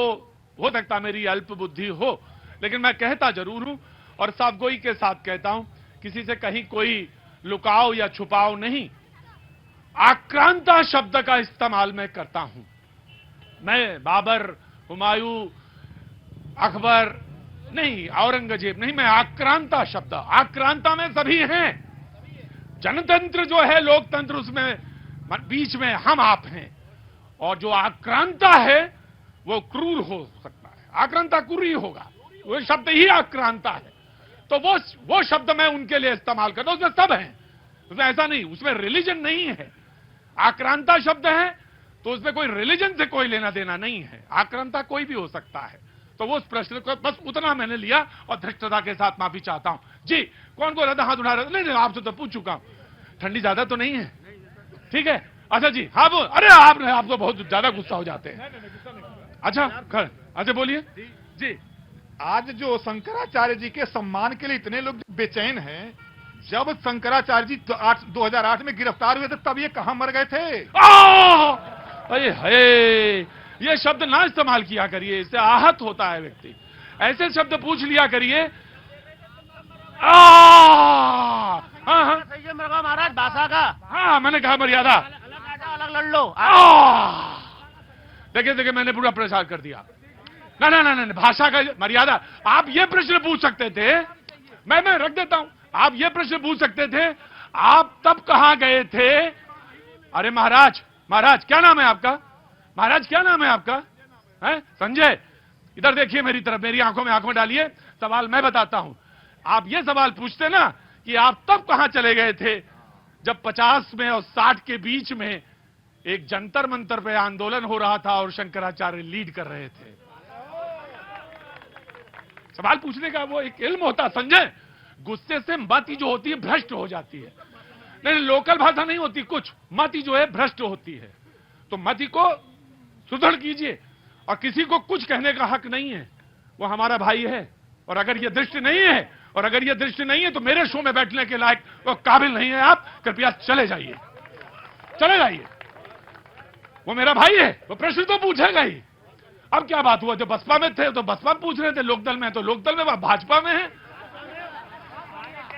हो सकता मेरी अल्प बुद्धि हो, लेकिन मैं कहता जरूर हूं और साफगोई के साथ कहता हूं, किसी से कहीं कोई लुकाव या छुपाव नहीं। आक्रांता शब्द का इस्तेमाल मैं करता हूं। मैं बाबर, हुमायूं, अकबर नहीं, औरंगजेब नहीं, मैं आक्रांता शब्द, आक्रांता में सभी हैं। जनतंत्र जो है, लोकतंत्र, उसमें बीच में हम आप हैं। और जो आक्रांता है वो क्रूर हो सकता है, आक्रांता क्रूर ही होगा, वो शब्द ही आक्रांता है। तो वो शब्द मैं उनके लिए इस्तेमाल करता हूं। उसमें सब है, उसमें ऐसा नहीं, उसमें रिलीजन नहीं है। आक्रांता शब्द है तो उसमें कोई रिलीजन से कोई लेना देना नहीं है, आक्रांता कोई भी हो सकता है। तो वो उस प्रश्न को बस उतना मैंने लिया और धृष्टता के साथ माफी चाहता हूं। जी, कौन बोल रहा था? हाथ उठा रहा था? नहीं, आपसे तो पूछ चुका हूं। ठंडी ज्यादा तो नहीं है? ठीक है, अच्छा जी, हाँ बोल। अरे आप तो बहुत ज्यादा गुस्सा हो जाते हैं। अच्छा, अच्छा बोलिए जी। आज जो शंकराचार्य जी के सम्मान के लिए इतने लोग बेचैन हैं, जब शंकराचार्य जी 2008 में गिरफ्तार हुए थे तब ये कहां मर गए थे? अरे हे, ये शब्द ना इस्तेमाल किया करिए, इससे आहत होता है व्यक्ति। ऐसे शब्द पूछ लिया करिए। हाँ, संयम रखो महाराज, भाषा का। हाँ, मैंने कहा मर्यादा। अलग लड़ लो। देखिए, मैंने पूरा प्रचार कर दिया। ना, भाषा का मर्यादा। आप ये प्रश्न पूछ सकते थे, मैं रख देता हूं। आप ये प्रश्न पूछ सकते थे, आप तब कहां गए थे? अरे महाराज, क्या नाम है आपका? महाराज, क्या नाम है आपका? है संजय? इधर देखिए मेरी तरफ, मेरी आंखों में आंखों डालिए। सवाल मैं बताता हूं। आप ये सवाल पूछते ना कि आप तब कहां चले गए थे जब 50 में और 60 के बीच में एक जंतर मंतर पे आंदोलन हो रहा था और शंकराचार्य लीड कर रहे थे। सवाल पूछने का वो एक इल्म होता संजय। गुस्से से मति जो होती है भ्रष्ट हो जाती है। नहीं, लोकल भाषा नहीं होती, कुछ मति जो है भ्रष्ट होती है। तो मति को सुदृढ़ कीजिए। और किसी को कुछ कहने का हक नहीं है, वो हमारा भाई है। और अगर ये दृष्टि नहीं है तो मेरे शो में बैठने के लायक वो काबिल नहीं है। आप कृपया चले जाइए। वो मेरा भाई है, वो प्रश्न तो पूछेगा ही। अब क्या बात हुआ, जो बसपा में थे तो बसपा में पूछ रहे थे, लोकदल में तो लोकदल में, भाजपा में है।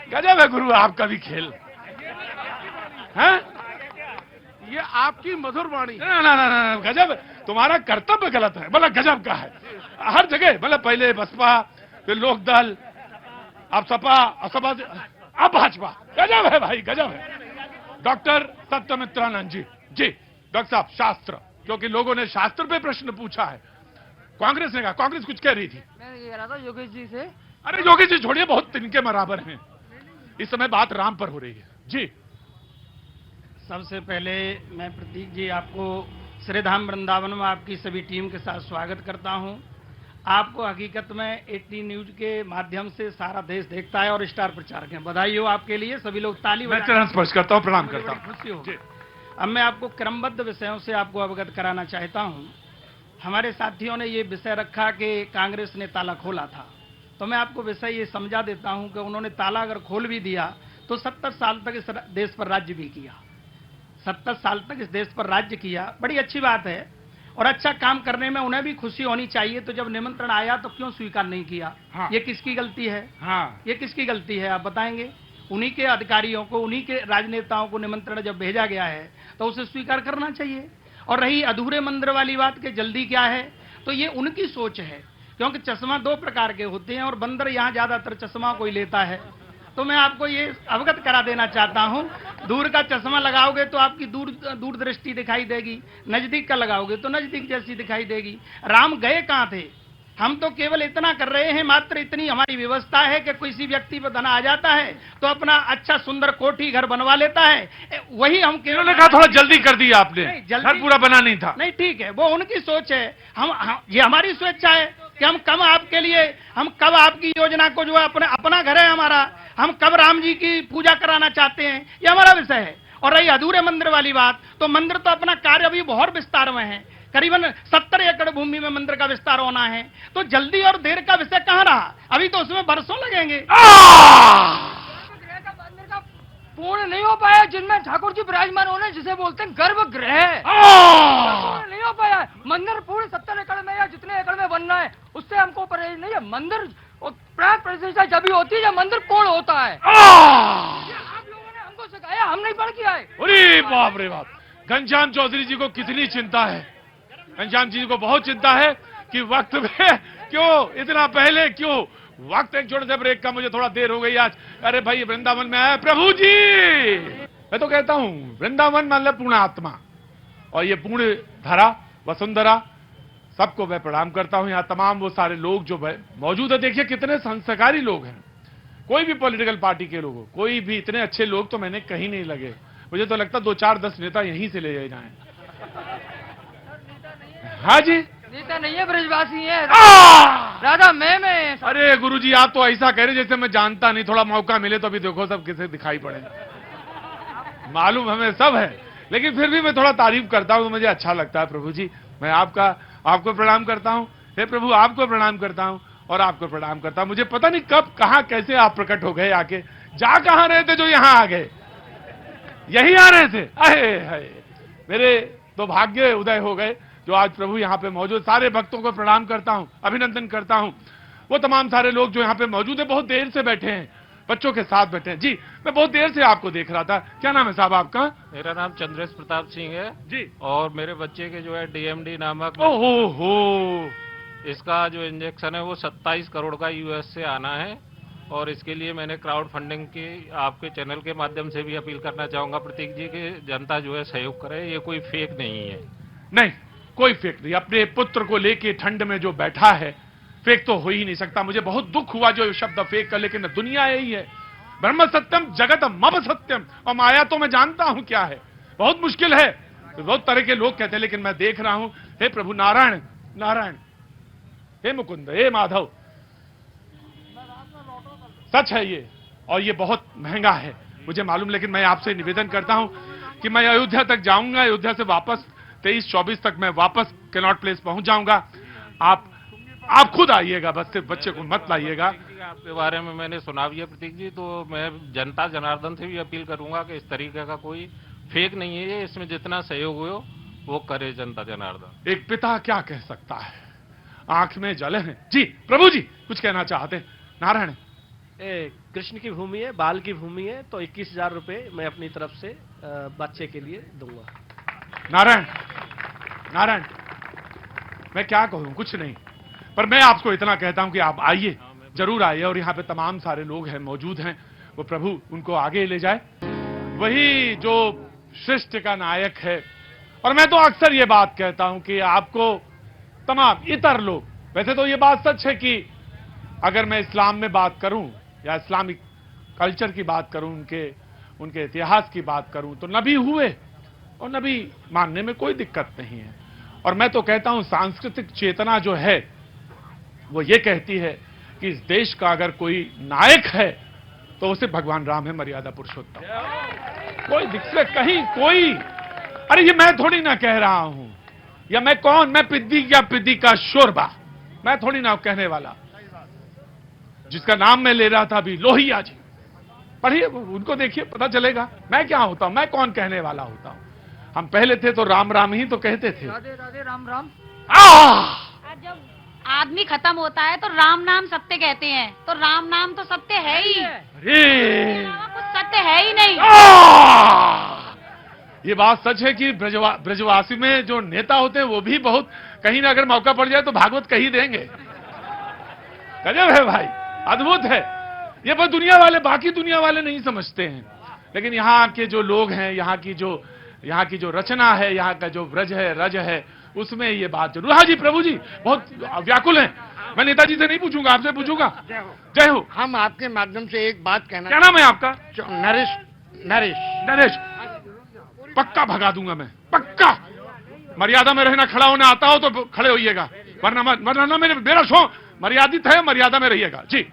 गजब है गुरु आपका भी खेल है। ये आपकी मधुर वाणी। ना, गजब। तुम्हारा कर्तव्य गलत है, मतलब गजब का है हर जगह। मतलब पहले बसपा, फिर लोकदल, अब सपा, अब भाजपा। गजब है भाई, गजब है। डॉक्टर सत्यमित्रानंद जी डॉक्टर साहब, शास्त्र, क्योंकि लोगों ने शास्त्र पे प्रश्न पूछा है। कांग्रेस ने कहा, कांग्रेस कुछ कह रही थी। मैं ये कह रहा था योगेश जी से। अरे योगेश जी छोड़िए, बहुत तिनके बराबर हैं। इस समय बात राम पर हो रही है। जी, सबसे पहले मैं प्रतीक जी आपको श्रीधाम वृंदावन में आपकी सभी टीम के साथ स्वागत करता हूं। आपको हकीकत में 18 न्यूज के माध्यम से सारा देश देखता है और स्टार प्रचारक हैं। बधाई हो आपके लिए। सभी लोग ताली मैं चरण स्पर्श करता हूं, प्रणाम करता हूं। खुशी हो। अब मैं आपको क्रमबद्ध विषयों से आपको अवगत कराना चाहता हूं। हमारे साथियों ने ये विषय रखा कि कांग्रेस ने ताला खोला था, तो मैं आपको विषय ये समझा देता हूं कि उन्होंने ताला अगर खोल भी दिया तो 70 साल तक इस देश पर राज्य भी किया। 70 साल तक इस देश पर राज्य किया, बड़ी अच्छी बात है। और अच्छा काम करने में उन्हें भी खुशी होनी चाहिए। तो जब निमंत्रण आया तो क्यों स्वीकार नहीं किया? हाँ। ये किसकी गलती है? हाँ, ये किसकी गलती है आप बताएंगे? उन्हीं के अधिकारियों को, उन्हीं के राजनेताओं को निमंत्रण जब भेजा गया है तो उसे स्वीकार करना चाहिए। और रही अधूरे मंदिर वाली बात कि जल्दी क्या है, तो ये उनकी सोच है, क्योंकि चश्मा 2 प्रकार के होते हैं और बंदर यहाँ ज्यादातर चश्मा कोई लेता है। तो मैं आपको ये अवगत करा देना चाहता हूँ, दूर का चश्मा लगाओगे तो आपकी दूर दृष्टि दिखाई देगी, नजदीक का लगाओगे तो नजदीक जैसी दिखाई देगी। राम गए कहाँ थे? हम तो केवल इतना कर रहे हैं, मात्र इतनी हमारी व्यवस्था है कि किसी व्यक्ति पर धन आ जाता है तो अपना अच्छा सुंदर कोठी घर बनवा लेता है। वही हम केवल कहा थोड़ा जल्दी कर दिया आपने, घर पूरा बना नहीं था। नहीं, ठीक है, वो उनकी सोच है। ये हमारी स्वेच्छा है कि हम कब आपके लिए, हम कब आपकी योजना को, जो अपना घर है हमारा, हम कब राम जी की पूजा कराना चाहते हैं, ये हमारा विषय है। और रही अधूरे मंदिर वाली बात, तो मंदिर तो अपना कार्य अभी बहुत विस्तार में है। करीबन 70 एकड़ भूमि में मंदिर का विस्तार होना है, तो जल्दी और देर का विषय कहाँ रहा, अभी तो उसमें बरसों लगेंगे। पूर्ण नहीं हो पाया जिनमें ठाकुर जी विराजमान होने जिसे बोलते हैं गर्भगृह, पूर्ण नहीं हो पाया। मंदिर पूर्ण 70 एकड़ में या जितने एकड़ में बनना है उससे हमको परहेज नहीं है। मंदिर प्राण प्रतिष्ठा जब भी होती है जब मंदिर पूर्ण होता है। आप लोगों ने हमको सिखाया, हम नहीं पढ़ के आए। अरे बाप रे बाप, घनश्याम चौधरी जी को कितनी चिंता है, घनश्याम जी को बहुत चिंता है कि वक्त में क्यों इतना पहले क्यों वक्त। एक छोटे से ब्रेक का, मुझे थोड़ा देर हो गई आज। अरे भाई वृंदावन में आया प्रभु जी, मैं तो कहता हूं वृंदावन मतलब पूर्ण आत्मा और ये पूर्ण धरा वसुंधरा, सबको मैं प्रणाम करता हूं। यहाँ तमाम वो सारे लोग जो मौजूद है, देखिए कितने संस्कारी लोग हैं। कोई भी पॉलिटिकल पार्टी के लोग हो, कोई भी इतने अच्छे लोग तो मैंने कहीं नहीं लगे। मुझे तो लगता 2 4 10 नेता यहीं से ले जाए। हाँ जी, नेता नहीं है, ब्रजवासी है। राधा मैं अरे गुरुजी आप तो ऐसा कह रहे जैसे मैं जानता नहीं। थोड़ा मौका मिले तो अभी देखो सब किसे दिखाई पड़े, मालूम हमें सब है, लेकिन फिर भी मैं थोड़ा तारीफ करता हूं तो मुझे अच्छा लगता है। प्रभु जी मैं आपको प्रणाम करता हूं। हे प्रभु आपको प्रणाम करता हूं और आपको प्रणाम करता हूं। मुझे पता नहीं कब कहां कैसे आप प्रकट हो गए आके। जा कहां रहे थे जो यहां आ गए, यही आ रहे थे। अहे मेरे तो भाग्य उदय हो गए जो आज प्रभु यहाँ पे मौजूद। सारे भक्तों को प्रणाम करता हूँ, अभिनंदन करता हूँ। वो तमाम सारे लोग जो यहाँ पे मौजूद है, बहुत देर से बैठे हैं, बच्चों के साथ बैठे हैं। जी मैं बहुत देर से आपको देख रहा था। क्या नाम है साहब आपका? मेरा नाम चंद्रेश प्रताप सिंह है जी, और मेरे बच्चे के जो है डीएमडी नामक ओहो इसका जो इंजेक्शन है वो 27 करोड़ का यूएस से आना है और इसके लिए मैंने क्राउड फंडिंग की आपके चैनल के माध्यम से भी अपील करना चाहूंगा प्रतीक जी की जनता जो है सहयोग करे। ये कोई फेक नहीं है। नहीं कोई फेक नहीं। अपने पुत्र को लेके ठंड में जो बैठा है, फेक तो हो ही नहीं सकता। मुझे बहुत दुख हुआ जो शब्द फेक का, लेकिन दुनिया यही है। ब्रह्म सत्यम जगत मम सत्यम, और माया तो मैं जानता हूं क्या है। बहुत मुश्किल है, बहुत तरह के लोग कहते हैं, लेकिन मैं देख रहा हूं। हे प्रभु नारायण नारायण, हे मुकुंद, हे माधव, सच है ये, और ये बहुत महंगा है मुझे मालूम। लेकिन मैं आपसे निवेदन करता हूं कि मैं अयोध्या तक जाऊंगा, अयोध्या से वापस 23-24 तक मैं वापस कैनॉट प्लेस पहुंच जाऊंगा। आप खुद आइएगा, बस सिर्फ बच्चे को मत लाइएगा। आपके बारे में मैंने सुना भी है प्रतीक जी, तो मैं जनता जनार्दन से भी अपील करूंगा कि इस तरीके का कोई फेक नहीं है। इसमें जितना सहयोग हो वो करे जनता जनार्दन। एक पिता क्या कह सकता है, आंख में जल है। जी प्रभु जी कुछ कहना चाहते हैं? नारायण, कृष्ण की भूमि है, बाल की भूमि है, तो 21,000 रुपए मैं अपनी तरफ से बच्चे के लिए दूंगा। नारायण नारायण, मैं क्या कहूं, कुछ नहीं, पर मैं आपको इतना कहता हूं कि आप आइए, जरूर आइए। और यहाँ पे तमाम सारे लोग हैं, मौजूद हैं, वो प्रभु उनको आगे ले जाए। वही जो सृष्टि का नायक है। और मैं तो अक्सर ये बात कहता हूं कि आपको तमाम इतर लोग, वैसे तो ये बात सच है कि अगर मैं इस्लाम में बात करूं या इस्लामिक कल्चर की बात करूं, उनके इतिहास की बात करूं, तो नबी हुए और नबी मानने में कोई दिक्कत नहीं है। और मैं तो कहता हूं सांस्कृतिक चेतना जो है वो ये कहती है कि इस देश का अगर कोई नायक है तो उसे भगवान राम है, मर्यादा पुरुषोत्तम। कोई दिक्कत कहीं कोई, अरे ये मैं थोड़ी ना कह रहा हूं, या मैं कौन, मैं पिद्दी का शोरबा, मैं थोड़ी ना कहने वाला। जिसका नाम मैं ले रहा था अभी, लोहिया जी, पढ़िए उनको, देखिए पता चलेगा मैं क्या होता हूं, मैं कौन कहने वाला होता हूं। हम पहले थे तो राम राम ही तो कहते थे। राधे राधे राम राम। जब आदमी खत्म होता है तो राम नाम सत्य कहते हैं, तो राम नाम तो सत्य है ही, कुछ सत्य है ही नहीं। ये बात सच है कि ब्रजवासी में जो नेता होते हैं वो भी बहुत, कहीं ना अगर मौका पड़ जाए तो भागवत कही देंगे। गजब है भाई, अद्भुत है। ये बस दुनिया वाले, बाकी दुनिया वाले नहीं समझते हैं, लेकिन यहाँ के जो लोग हैं, यहाँ की जो रचना है, यहाँ का जो व्रज है, रज है, उसमें ये बात जरूर। हाँ जी प्रभु जी बहुत व्याकुल हैं। मैं नेताजी से नहीं पूछूंगा, आपसे पूछूंगा। जय हो। हम आपके माध्यम से एक बात कहना। क्या नाम है आपका? नरेश। पक्का भगा दूंगा मैं, पक्का। मर्यादा में रहना, खड़ा होना आता हो तो खड़े होइएगा, वरना मेरा शो मर्यादित है, मर्यादा में रहिएगा। जी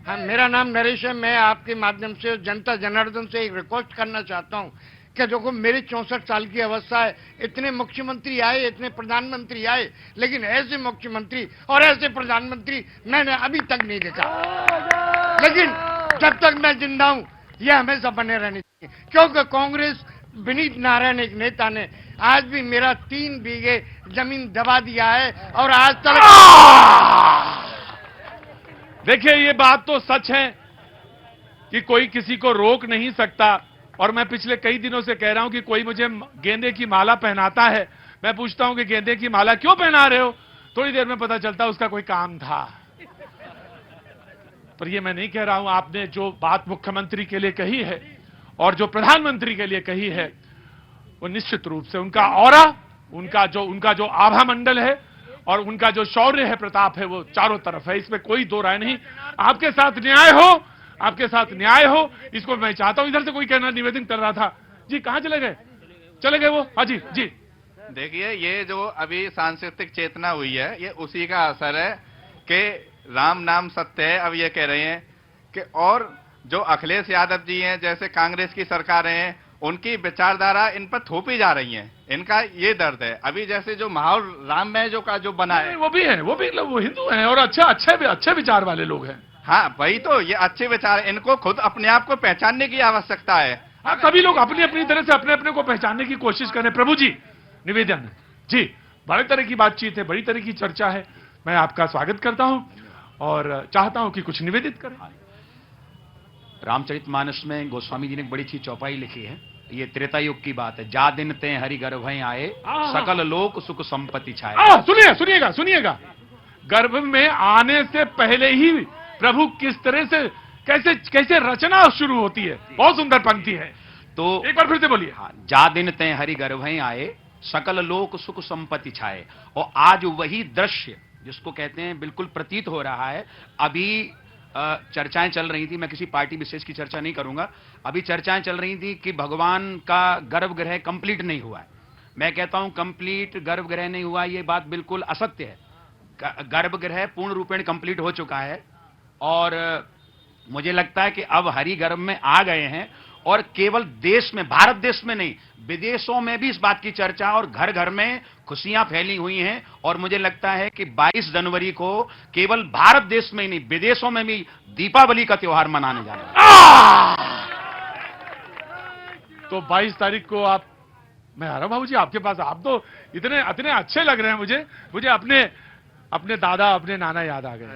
हाँ, मेरा नाम नरेश है। मैं आपके माध्यम से जनता जनार्दन से एक रिक्वेस्ट करना चाहता हूँ कि देखो मेरी 64 साल की अवस्था है, इतने मुख्यमंत्री आए, इतने प्रधानमंत्री आए, लेकिन ऐसे मुख्यमंत्री और ऐसे प्रधानमंत्री मैंने अभी तक नहीं देखा। लेकिन जब तक मैं जिंदा हूं ये हमेशा बने रहने चाहिए, क्योंकि कांग्रेस विनीत नारायण एक नेता ने आज भी मेरा 3 बीघे जमीन दबा दिया है और आज तक। देखिए ये बात तो सच है कि कोई किसी को रोक नहीं सकता, और मैं पिछले कई दिनों से कह रहा हूं कि कोई मुझे गेंदे की माला पहनाता है, मैं पूछता हूं कि गेंदे की माला क्यों पहना रहे हो, थोड़ी देर में पता चलता उसका कोई काम था। पर ये मैं नहीं कह रहा हूं, आपने जो बात मुख्यमंत्री के लिए कही है और जो प्रधानमंत्री के लिए कही है वो निश्चित रूप से उनका ऑरा, उनका जो आभा मंडल है और उनका जो शौर्य है, प्रताप है, वो चारों तरफ है, इसमें कोई दो राय नहीं। आपके साथ न्याय हो, आपके साथ न्याय हो, इसको मैं चाहता हूं। इधर से कोई कहना निवेदन कर रहा था जी, कहां चले गए? चले गए वो? हाँ जी जी। देखिए ये जो अभी सांस्कृतिक चेतना हुई है ये उसी का असर है कि राम नाम सत्य है। अब ये कह रहे हैं कि और जो अखिलेश यादव जी हैं, जैसे कांग्रेस की सरकारें हैं, उनकी विचारधारा इन पर थोपी जा रही है, इनका ये दर्द है। अभी जैसे जो माहौल राममय जो बना है, वो भी है, वो हिंदू हैं और अच्छे विचार वाले लोग हैं। हाँ वही तो, ये अच्छे विचार, इनको खुद अपने आप को पहचानने की आवश्यकता है। हाँ, सभी लोग अपनी अपनी तरह से अपने अपने को पहचानने की कोशिश करें। प्रभु जी निवेदन जी, बड़े तरह की बातचीत है, बड़ी तरह की चर्चा है, मैं आपका स्वागत करता हूं और चाहता हूं कि कुछ निवेदित करें। रामचरितमानस में गोस्वामी जी ने एक बड़ी अच्छी चौपाई लिखी है, ये त्रेता युग की बात है। जा दिन ते हरि गर्भ आए, सकल लोक सुख संपत्ति छाए। सुनिएगा, गर्भ में आने से पहले ही प्रभु किस तरह से कैसे रचना शुरू होती है, बहुत सुंदर पंक्ति है। तो एक बार फिर से बोलिए। हाँ, जा दिन ते हरि गर्भ आए, सकल लोक सुख संपत्ति छाए। और आज वही दृश्य जिसको कहते हैं बिल्कुल प्रतीत हो रहा है। अभी चर्चाएं चल रही थी, मैं किसी पार्टी विशेष की चर्चा नहीं करूंगा, अभी चर्चाएं चल रही थी कि भगवान का गर्भगृह कंप्लीट नहीं हुआ है। मैं कहता हूं कंप्लीट गर्भगृह नहीं हुआ, ये बात बिल्कुल असत्य है। गर्भगृह पूर्ण रूपेण कंप्लीट हो चुका है और मुझे लगता है कि अब हरि गर्भ में आ गए हैं। और केवल देश में, भारत देश में नहीं, विदेशों में भी इस बात की चर्चा और घर घर में खुशियां फैली हुई हैं। और मुझे लगता है कि 22 जनवरी को केवल भारत देश में ही नहीं, विदेशों में भी दीपावली का त्योहार मनाने जा रहे हैं। तो 22 तारीख को आप, मैं आ रहा हूं बाबू जी आपके पास। आप तो इतने अच्छे लग रहे हैं, मुझे अपने दादा, अपने नाना याद आ गए।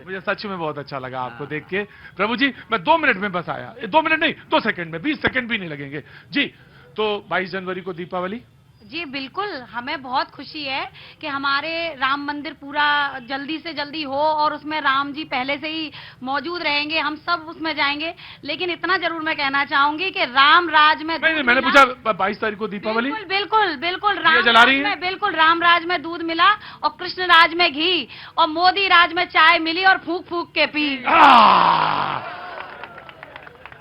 मुझे सच में बहुत अच्छा लगा आपको देख के। प्रभु जी मैं 2 मिनट में बस आया, 2 मिनट नहीं 2 सेकंड में, 20 सेकंड भी नहीं लगेंगे जी। तो 22 जनवरी को दीपावली जी बिल्कुल, हमें बहुत खुशी है कि हमारे राम मंदिर पूरा जल्दी से जल्दी हो और उसमें राम जी पहले से ही मौजूद रहेंगे, हम सब उसमें जाएंगे। लेकिन इतना जरूर मैं कहना चाहूंगी कि राम राज में मैंने पूछा 22 तारीख को दीपावली, बिल्कुल राम राज में दूध मिला और कृष्ण राज में घी और मोदी राज में चाय मिली और फूक फूक के पी।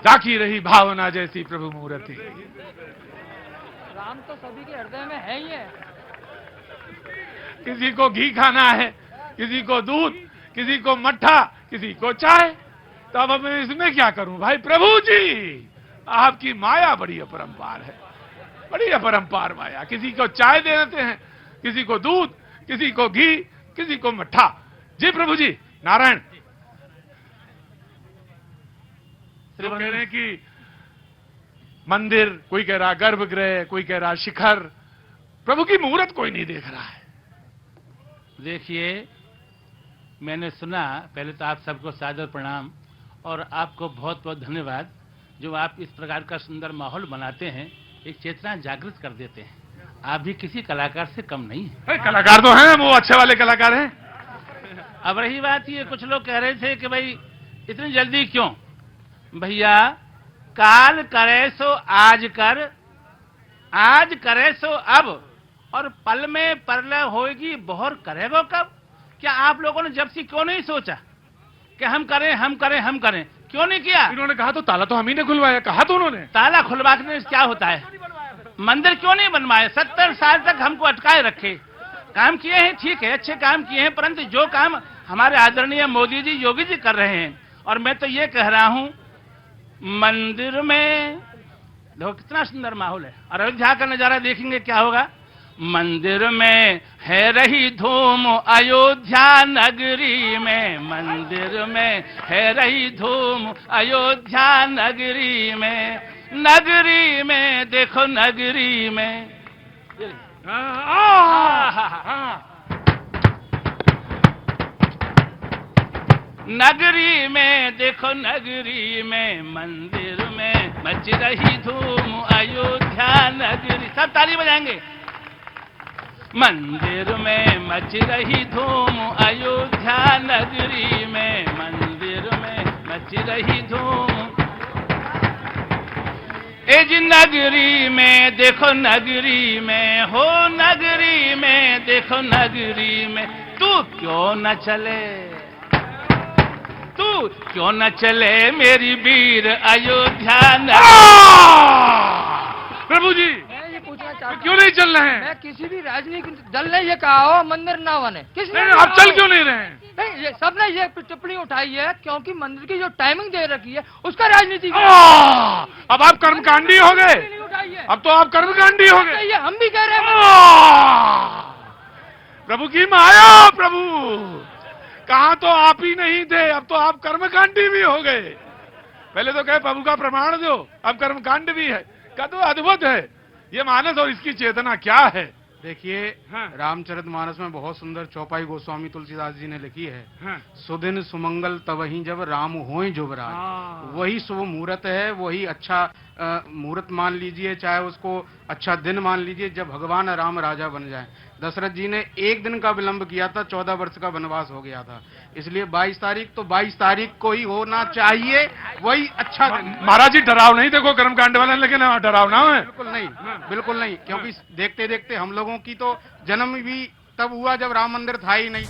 जाकी रही भावना जैसी प्रभु मूर्ति। राम तो सभी के हृदय में है ही है। किसी को घी खाना है, किसी को दूध, किसी को मट्ठा, किसी को चाय। तो अब मैं इसमें क्या करूं भाई? प्रभु जी आपकी माया बड़ी अपरंपार है, बड़ी अपरंपार माया। किसी को चाय दे देते हैं, किसी को दूध, किसी को घी, किसी को मट्ठा। जी प्रभु जी नारायण। तो कह रहे हैं कि मंदिर, कोई कह रहा गर्भगृह, कोई कह रहा शिखर, प्रभु की मुहूर्त कोई नहीं देख रहा है। देखिए मैंने सुना, पहले तो आप सबको सादर प्रणाम और आपको बहुत बहुत धन्यवाद जो आप इस प्रकार का सुंदर माहौल बनाते हैं, एक चेतना जागृत कर देते हैं। आप भी किसी कलाकार से कम नहीं है। कलाकार तो हैं, वो अच्छे वाले कलाकार हैं। अब रही बात ये, कुछ लोग कह रहे थे कि भाई इतनी जल्दी क्यों? भैया काल करे सो आज कर, आज करे सो अब, और पल में परलय होगी बहुर करेगो कब। क्या आप लोगों ने जब से क्यों नहीं सोचा कि हम करें? क्यों नहीं किया? इन्होंने कहा तो ताला तो हम ही ने खुलवाया, कहा तो उन्होंने। ताला खुलवाने से क्या होता है? मंदिर क्यों नहीं बनवाए? 70 साल तक हमको अटकाए रखे। काम किए हैं, ठीक है, अच्छे काम किए हैं, परंतु जो काम हमारे आदरणीय मोदी जी, योगी जी कर रहे हैं, और मैं तो ये कह रहा हूं मंदिर में देखो कितना सुंदर माहौल है। और अयोध्या का नजारा देखेंगे क्या होगा। मंदिर में है रही धूम अयोध्या नगरी में, मंदिर में है रही धूम अयोध्या नगरी में, नगरी में देखो नगरी में। नगरी में देखो नगरी में, मंदिर में मच रही धूम अयोध्या नगरी। सब ताली बजाएंगे। मंदिर में मच रही धूम अयोध्या नगरी में, मंदिर में मच रही धूम। एज नगरी में देखो नगरी में, हो नगरी में देखो नगरी में, तू क्यों न चले, तू क्यों न चले मेरी वीर अयोध्या नगरी। प्रभु जी ये पूछना चाहता क्यों नहीं चल रहे हैं? मैं किसी भी राजनीतिक दल ने ये कहा हो मंदिर ना बने, किसने नहीं, आप चल क्यों नहीं रहे हैं? नहीं, ये सबने ये टिप्पणी उठाई है क्योंकि मंदिर की जो टाइमिंग दे रखी है उसका राजनीति अब आप कर्मकांडी हो गए, अब तो आप कर्मकांडी हो गए। ये हम भी कह रहे हैं। प्रभु की माया, प्रभु कहाँ तो आप ही नहीं थे, अब तो आप कर्मकांडी भी हो गए। पहले तो कहे प्रभु का प्रमाण दो, अब कर्मकांड भी है। का तो अद्भुत है ये मानस और इसकी चेतना क्या है। देखिए रामचरितमानस में बहुत सुंदर चौपाई गोस्वामी तुलसीदास जी ने लिखी है। सुदिन सुमंगल तवहीं जब राम होए जुबराज। वही शुभ मुहूर्त है, वही अच्छा मुहूर्त मान लीजिए, चाहे उसको अच्छा दिन मान लीजिए जब भगवान राम राजा बन जाए। दशरथ जी ने एक दिन का विलंब किया था, 14 वर्ष का वनवास हो गया था, इसलिए 22 तारीख तो 22 तारीख को ही होना चाहिए, वही अच्छा दिन। महाराज जी डराव नहीं देखो कर्मकांड वाले, लेकिन डराव ना है। बिल्कुल नहीं, बिल्कुल नहीं, क्योंकि देखते देखते हम लोगों की तो जन्म भी तब हुआ जब राम मंदिर था ही नहीं।